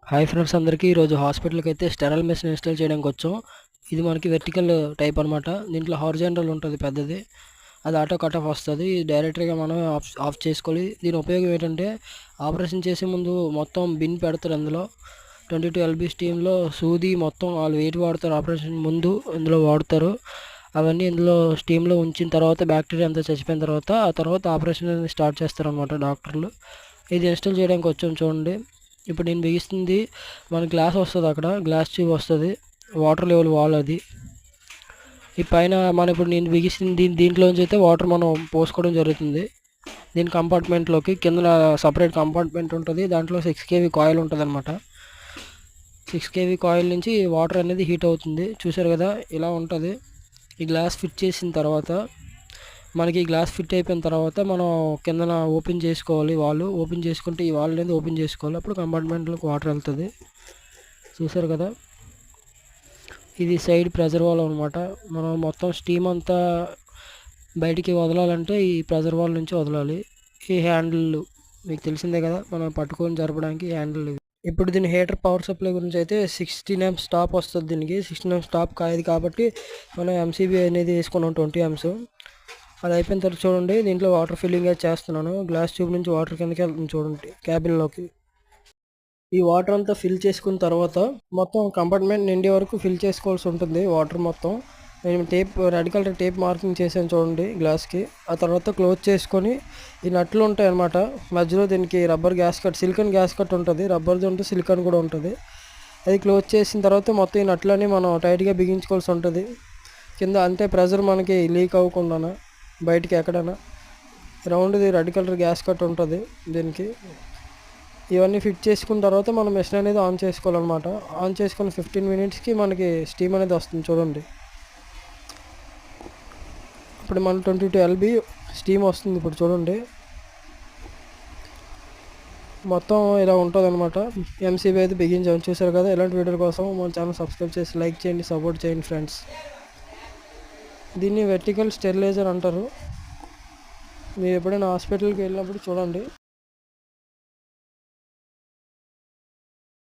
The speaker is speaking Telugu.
హాయ్ ఫ్రెండ్స్ అందరికీ ఈరోజు హాస్పిటల్కి అయితే స్టెరల్ మెషిన్ ఇన్స్టాల్ చేయడానికి వచ్చాం. ఇది మనకి వెర్టికల్ టైప్ అనమాట. దీంట్లో హారిజాంటల్ ఉంటుంది పెద్దది, అది ఆటో కట్ ఆఫ్ వస్తుంది. డైరెక్ట్గా మనం ఆఫ్ చేసుకోవాలి. దీని ఉపయోగం ఏంటంటే ఆపరేషన్ చేసే ముందు మొత్తం బిన్ పెడతారు. అందులో 22 LB స్టీమ్లో సూది మొత్తం వాళ్ళు వెయిట్ వాడతారు. ఆపరేషన్ ముందు ఇందులో వాడతారు. అవన్నీ ఇందులో స్టీమ్లో ఉంచిన తర్వాత బ్యాక్టీరియా అంతా చచ్చిపోయిన తర్వాత ఆ తర్వాత ఆపరేషన్ స్టార్ట్ చేస్తారు అనమాట డాక్టర్లు. ఇది ఇన్స్టాల్ చేయడానికి వచ్చాం చూడండి. ఇప్పుడు నేను బిగిస్తుంది మన గ్లాస్ వస్తుంది, అక్కడ గ్లాస్ ట్యూబ్ వస్తుంది, వాటర్ లెవెల్ వాల్ అది. ఈ పైన మనం ఇప్పుడు నేను బిగిస్తుంది దీంట్లోంచి అయితే వాటర్ మనం పోసుకోవడం జరుగుతుంది. దీని కంపార్ట్మెంట్లోకి కింద సపరేట్ కంపార్ట్మెంట్ ఉంటుంది. దాంట్లో 6 kV కాయిల్ ఉంటుంది అనమాట. 6 kV కాయిల్ నుంచి వాటర్ అనేది హీట్ అవుతుంది. చూసారు కదా, ఇలా ఉంటుంది. ఈ గ్లాస్ ఫిట్ చేసిన తర్వాత మనకి ఈ గ్లాస్ ఫిట్ అయిపోయిన తర్వాత మనం కిందన ఓపెన్ చేసుకోవాలి. వాల్ ఓపెన్ చేసుకుంటే ఈ వాల్ అనేది ఓపెన్ చేసుకోవాలి. అప్పుడు కంపార్ట్మెంట్లోకి వాటర్ వెళ్తుంది. చూసారు కదా, ఇది సైడ్ ప్రెజర్ వాల్ అనమాట. మనం మొత్తం స్టీమ్ అంతా బయటికి వదలాలంటే ఈ ప్రెజర్ వాల్ నుంచి వదలాలి. ఈ హ్యాండిల్ మీకు తెలిసిందే కదా, మనం పట్టుకొని జరపడానికి హ్యాండిల్ ఇవి. ఇప్పుడు దీని హీటర్ పవర్ సప్లై గురించి అయితే 16 amps స్టాప్ వస్తుంది. దీనికి 16 amps స్టాప్ కాదు కాబట్టి మనం MCB అనేది వేసుకున్నాం 20 amps. అది అయిపోయిన తర్వాత చూడండి, దీంట్లో వాటర్ ఫిల్లింగ్ అయితే చేస్తున్నాను. గ్లాస్ ట్యూబ్ నుంచి వాటర్ కిందకి వెళ్తుంది చూడండి క్యాబిన్లోకి. ఈ వాటర్ అంతా ఫిల్ చేసుకున్న తర్వాత మొత్తం కంపార్ట్మెంట్ నిండే వరకు ఫిల్ చేసుకోవాల్సి ఉంటుంది వాటర్ మొత్తం. నేను రెడ్ కలర్ టేప్ మార్కింగ్ చేశాను చూడండి గ్లాస్కి. ఆ తర్వాత క్లోజ్ చేసుకొని ఈ నట్లు ఉంటాయి అన్నమాట. మధ్యలో దీనికి rubber gas cut, silicon gas cut ఉంటుంది. రబ్బర్ది ఉంటుంది, సిలికాన్ కూడా ఉంటుంది. అది క్లోజ్ చేసిన తర్వాత మొత్తం ఈ నట్లని మనం టైట్గా బిగించుకోవాల్సి ఉంటుంది కింద. అంటే ప్రెజర్ మనకి లీక్ అవ్వకుండా బయటికి ఎక్కడైనా. రౌండ్ది రెడ్ కలర్ గ్యాస్ కట్ ఉంటుంది దీనికి. ఇవన్నీ ఫిట్ చేసుకున్న తర్వాత మనం మెషిన్ అనేది ఆన్ చేసుకోవాలన్నమాట. ఆన్ చేసుకుని 15 minutesకి మనకి స్టీమ్ అనేది వస్తుంది చూడండి. ఇప్పుడు మన 22 LB స్టీమ్ వస్తుంది ఇప్పుడు చూడండి. మొత్తం ఇలా ఉంటుంది అనమాట. MCB అయితే బిగించాము. చూసారు కదా, ఇలాంటి వీడియోల కోసం మన ఛానల్ సబ్స్క్రైబ్ చేసి లైక్ చేయండి, సపోర్ట్ చేయండి ఫ్రెండ్స్. దీన్ని వెర్టికల్ స్టెరిలైజర్ అంటారు. మీరు ఎప్పుడైనా హాస్పిటల్కి వెళ్ళినప్పుడు చూడండి.